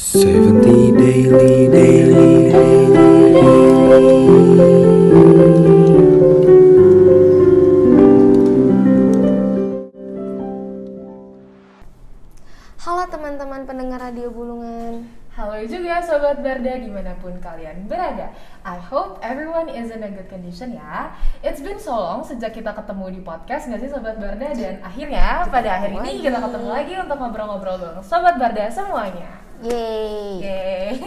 70 daily. Halo teman-teman pendengar Radio Bulungan. Halo juga Sobat Barda dimanapun kalian berada. I hope everyone is in a good condition ya. It's been so long sejak kita ketemu di podcast nggak sih Sobat Barda. Dan akhirnya pada akhir ini kita ketemu lagi untuk ngobrol-ngobrol bareng Sobat Barda semuanya. Yeay.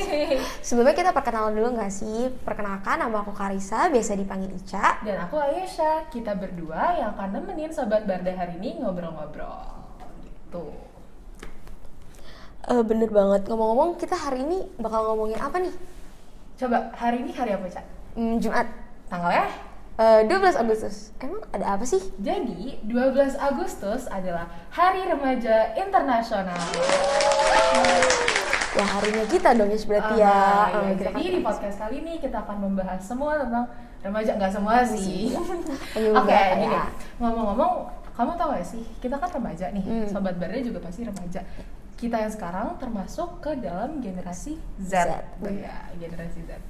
Sebelumnya kita perkenalan dulu nggak sih? Perkenalkan, nama aku Karissa, biasa dipanggil Ica. Dan aku Aisyah. Kita berdua yang akan nemenin Sobat Barda hari ini ngobrol-ngobrol gitu. Bener banget, ngomong-ngomong kita hari ini bakal ngomongin apa nih? Coba hari ini hari apa, Cak? Jumat, Tanggalnya? 12 Agustus. Emang ada apa sih? Jadi, 12 Agustus adalah Hari Remaja Internasional. Ya harinya kita dong ya berarti ya. Ya. Jadi di podcast kali ini kita akan membahas semua tentang remaja, nggak semua sih. Oke, gini. Ngomong-ngomong, kamu tahu gak sih, kita kan remaja nih, Sobat Barda juga pasti remaja. Kita yang sekarang termasuk ke dalam generasi Z. Ya, generasi Z.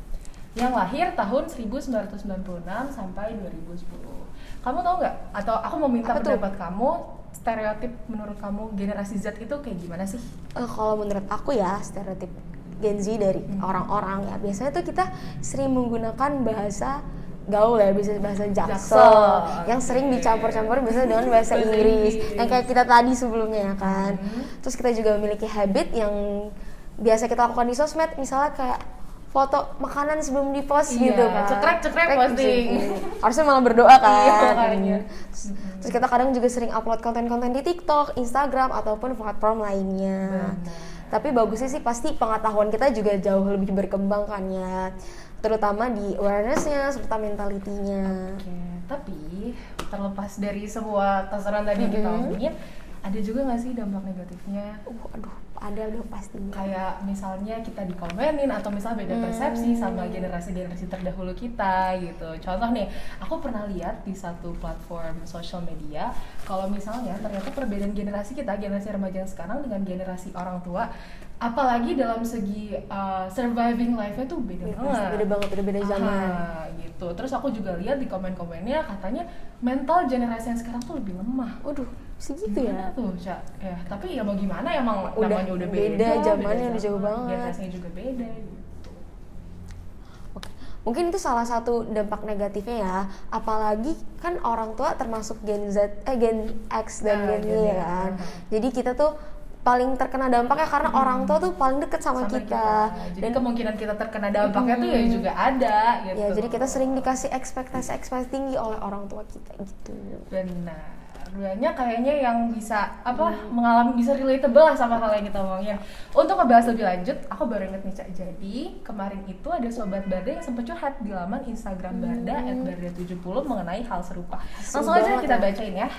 Yang lahir tahun 1996 sampai 2010. Kamu tahu nggak? Atau aku mau minta pendapat kamu, stereotip menurut kamu generasi Z itu kayak gimana sih? Kalau menurut aku ya, stereotip Gen Z dari orang-orang ya, biasanya tuh kita sering menggunakan bahasa gaul ya, bahasa Jaksel yang sering dicampur-campur biasanya dengan bahasa Inggris yang kayak kita tadi sebelumnya ya kan. Terus kita juga memiliki habit yang biasa kita lakukan di sosmed, misalnya kayak foto makanan sebelum di-post gitu kan. Cekrek posting. Harusnya malah berdoa kan. Iya, Terus kita kadang juga sering upload konten-konten di TikTok, Instagram ataupun platform lainnya. Tapi bagusnya sih pasti pengetahuan kita juga jauh lebih berkembang kan ya, terutama di awareness-nya serta mentality-nya. Oke, tapi terlepas dari semua tasaran tadi yang kita omongin, ada juga nggak sih dampak negatifnya? Ada dong pasti. Kayak misalnya kita dikomenin atau misalnya beda persepsi sama generasi-generasi terdahulu kita gitu. Contoh nih, aku pernah lihat di satu platform social media kalau misalnya ternyata perbedaan generasi kita, generasi remaja yang sekarang dengan generasi orang tua, apalagi dalam segi surviving life-nya tuh beda banget. Beda zaman. Gitu. Terus aku juga lihat di komen-komennya katanya mental generasi yang sekarang tuh lebih lemah. Segitu ya tuh, Cak. Ya, tapi ya mau gimana, emang namanya udah beda zamannya udah jauh banget. Generasinya juga beda gitu. Oke. Mungkin itu salah satu dampak negatifnya ya. Apalagi kan orang tua termasuk Gen X dan Gen Y kan. Jadi kita tuh paling terkena dampaknya karena orang tua tuh paling deket sama kita. Jadi dan kemungkinan kita terkena dampaknya tuh ya juga ada gitu. Ya, jadi kita sering dikasih ekspektasi tinggi oleh orang tua kita gitu. Benar. Banyak kayaknya yang bisa mengalami, bisa relatable lah sama hal yang kita omongin. Untuk ngebahas lebih lanjut, aku baru inget nih, Cak. Jadi kemarin itu ada Sobat Barda yang sempat curhat di laman Instagram Barda @barda70 mengenai hal serupa. Langsung aja kita bacain ya.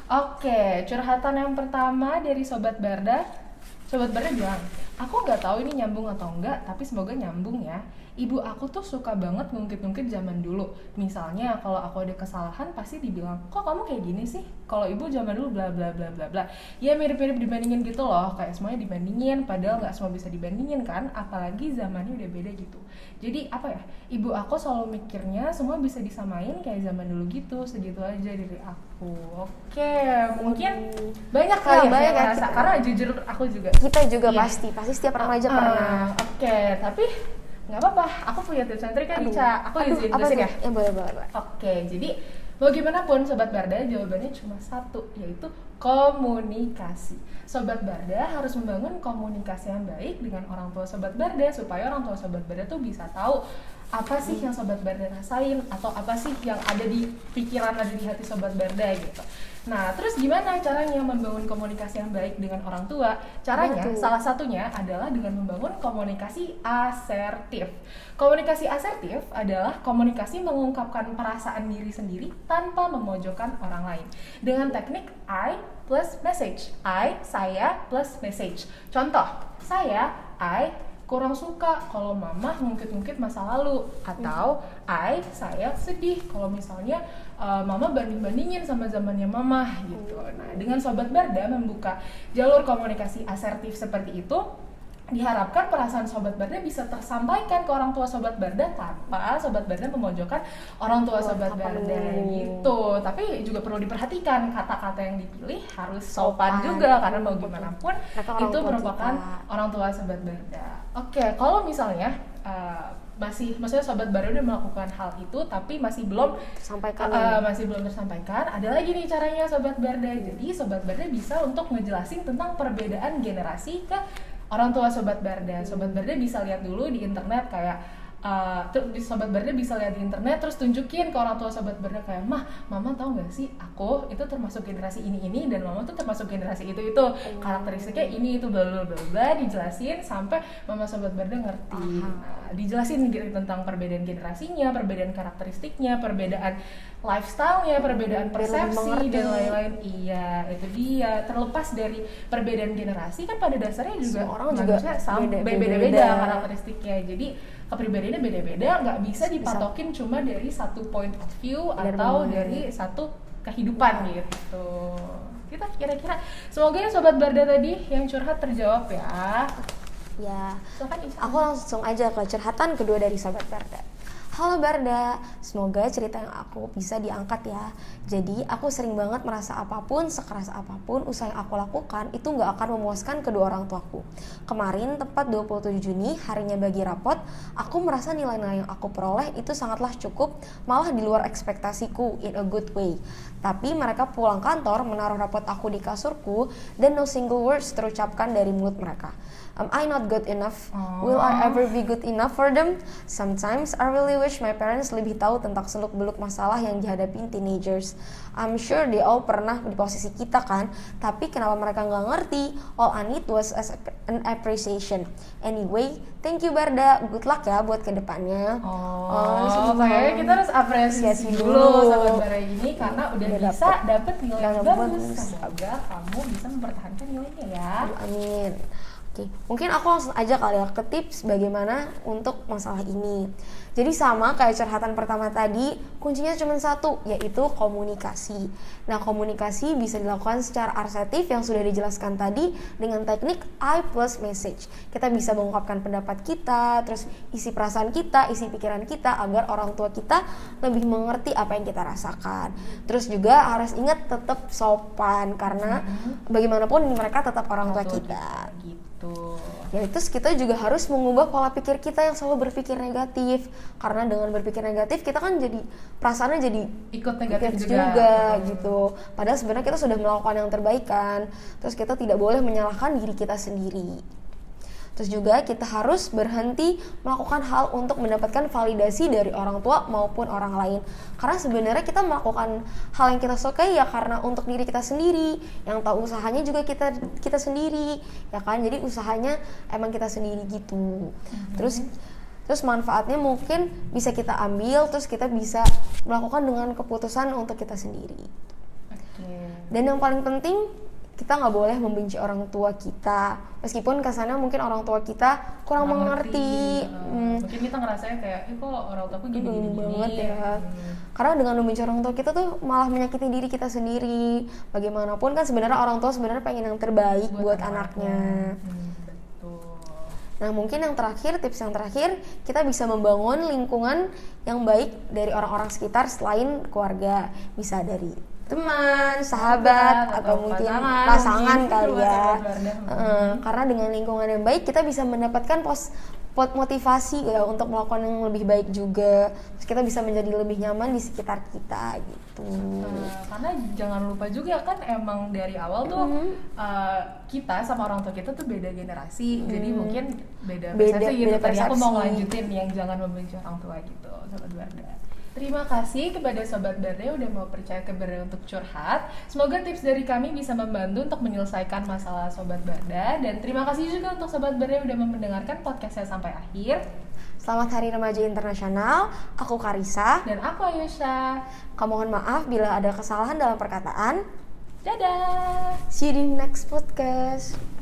Oke, curhatan yang pertama dari Sobat Barda. Sobat Barda bilang, aku nggak tahu ini nyambung atau enggak, tapi semoga nyambung ya. Ibu aku tuh suka banget ngungkit-ngungkit zaman dulu. Misalnya kalau aku ada kesalahan pasti dibilang, kok kamu kayak gini sih? Kalau ibu zaman dulu bla bla bla bla bla. Ya mirip-mirip dibandingin gitu loh, kayak semuanya dibandingin. Padahal nggak semua bisa dibandingin kan, apalagi zamannya udah beda gitu. Jadi ibu aku selalu mikirnya semua bisa disamain kayak zaman dulu gitu. Segitu aja dari aku. Oke, mungkin banyak kali ya ngerasa, karena jujur aku juga. Kita juga pasti setiap remaja pernah. Oke, tapi nggak apa-apa, aku punya tips and trick kan, Ica. Aku izin jelasin ya? Ya boleh. Oke, jadi bagaimanapun Sobat Barda, jawabannya cuma satu, yaitu komunikasi. Sobat Barda harus membangun komunikasi yang baik dengan orang tua Sobat Barda, supaya orang tua Sobat Barda tuh bisa tahu apa sih yang Sobat Barda rasain, atau apa sih yang ada di pikiran, ada di hati Sobat Barda gitu. Nah, terus gimana caranya membangun komunikasi yang baik dengan orang tua? Caranya, salah satunya adalah dengan membangun komunikasi asertif. Komunikasi asertif adalah komunikasi mengungkapkan perasaan diri sendiri tanpa memojokkan orang lain. Dengan teknik I plus message. I, saya, plus message. Contoh, I kurang suka kalau mama ngungkit-ngungkit masa lalu, atau saya sedih kalau misalnya mama banding-bandingin sama zamannya mama gitu. Nah, dengan Sobat Barda membuka jalur komunikasi asertif seperti itu, diharapkan perasaan Sobat Barda bisa tersampaikan ke orang tua Sobat Barda tanpa Sobat Barda memojokkan orang tua Sobat Barda gitu. Tapi juga perlu diperhatikan kata-kata yang dipilih harus sopan juga, karena mau gimana pun itu merupakan orang tua Sobat Barda. Oke, kalau misalnya maksudnya Sobat Barda udah melakukan hal itu tapi masih belum tersampaikan, ada lagi nih caranya Sobat Barda. Jadi Sobat Barda bisa untuk ngejelasin tentang perbedaan generasi ke orang tua Sobat Barda. Sobat Barda bisa lihat dulu di internet kayak Sobat Barda bisa lihat di internet terus tunjukin ke orang tua Sobat Barda kayak, mama tahu nggak sih aku itu termasuk generasi ini dan mama tuh termasuk generasi itu karakteristiknya ini itu bla bla bla, dijelasin sampai mama Sobat Barda ngerti. Dijelasin tentang perbedaan generasinya, perbedaan karakteristiknya, perbedaan lifestyle-nya, perbedaan persepsi dan lain-lain. Iya, itu dia. Terlepas dari perbedaan generasi kan pada dasarnya juga orang juga beda-beda karakteristiknya. Jadi kepribadiannya beda-beda, nggak bisa dipatokin cuma dari satu point of view atau dari satu kehidupan gitu. Kita kira-kira semoga ya Sobat Barda tadi yang curhat terjawab ya. Ya, aku langsung aja ke curhatan kedua dari Sobat Barda. Halo Barda, semoga cerita yang aku bisa diangkat ya. Jadi aku sering banget merasa apapun, sekeras apapun usaha yang aku lakukan itu gak akan memuaskan kedua orang tuaku. Kemarin tepat 27 Juni, harinya bagi rapot, aku merasa nilai-nilai yang aku peroleh itu sangatlah cukup, malah di luar ekspektasiku in a good way. Tapi mereka pulang kantor menaruh rapot aku di kasurku dan no single words terucapkan dari mulut mereka. Am I not good enough? Will I ever be good enough for them? Sometimes I really wish my parents lebih tahu tentang seluk-beluk masalah yang dihadapin teenagers. I'm sure they all pernah di posisi kita kan, tapi kenapa mereka nggak ngerti? All I need was an appreciation. Anyway, thank you Barda, good luck ya buat kedepannya. Kayaknya kita harus apresiasi dulu Sobat Barda ini karena udah bisa dapet nilai yang bagus. Semoga kamu bisa mempertahankan nilainya ya. Amin. Oke, mungkin aku langsung aja kali ya ke tips bagaimana untuk masalah ini. Jadi sama kayak curhatan pertama tadi, kuncinya cuma satu, yaitu komunikasi. Nah, komunikasi bisa dilakukan secara asertif yang sudah dijelaskan tadi dengan teknik I plus message. Kita bisa mengungkapkan pendapat kita, terus isi perasaan kita, isi pikiran kita agar orang tua kita lebih mengerti apa yang kita rasakan. Terus juga harus ingat tetap sopan karena bagaimanapun mereka tetap orang tua kita. Ya itu kita juga harus mengubah pola pikir kita yang selalu berpikir negatif, karena dengan berpikir negatif kita kan jadi perasaannya jadi ikut negatif juga gitu. Padahal sebenarnya kita sudah melakukan yang terbaik kan. Terus kita tidak boleh menyalahkan diri kita sendiri. Terus juga kita harus berhenti melakukan hal untuk mendapatkan validasi dari orang tua maupun orang lain. Karena sebenarnya kita melakukan hal yang kita sukai ya karena untuk diri kita sendiri. Yang tahu usahanya juga kita sendiri, ya kan? Jadi usahanya emang kita sendiri gitu. Terus manfaatnya mungkin bisa kita ambil, terus kita bisa melakukan dengan keputusan untuk kita sendiri. Dan yang paling penting, kita nggak boleh membenci orang tua kita, meskipun kesannya mungkin orang tua kita kurang mengerti. Mungkin kita ngerasanya kayak, kok orang tuaku gini banget ya. Karena dengan membenci orang tua kita tuh malah menyakiti diri kita sendiri. Bagaimanapun kan sebenarnya orang tua sebenarnya pengen yang terbaik buat anaknya. Nah mungkin tips yang terakhir, kita bisa membangun lingkungan yang baik dari orang-orang sekitar selain keluarga. Bisa dari teman, sahabat, atau mungkin pasangan kali ya. Karena dengan lingkungan yang baik kita bisa mendapatkan motivasi ya untuk melakukan yang lebih baik juga. Terus kita bisa menjadi lebih nyaman di sekitar kita gitu. Karena jangan lupa juga kan emang dari awal tuh kita sama orang tua kita tuh beda generasi. Jadi mungkin beda persepsi gitu. Tadi aku mau ngelanjutin yang jangan membenci orang tua gitu, Sobat Barda. Terima kasih kepada Sobat Barda udah mau percaya ke Barda untuk curhat. Semoga tips dari kami bisa membantu untuk menyelesaikan masalah Sobat Barda. Dan terima kasih juga untuk Sobat Barda udah mendengarkan podcastnya sampai akhir. Selamat Hari Remaja Internasional. Aku Karissa. Dan aku Ayusha. Mohon maaf bila ada kesalahan dalam perkataan. Dadah. See you di next podcast.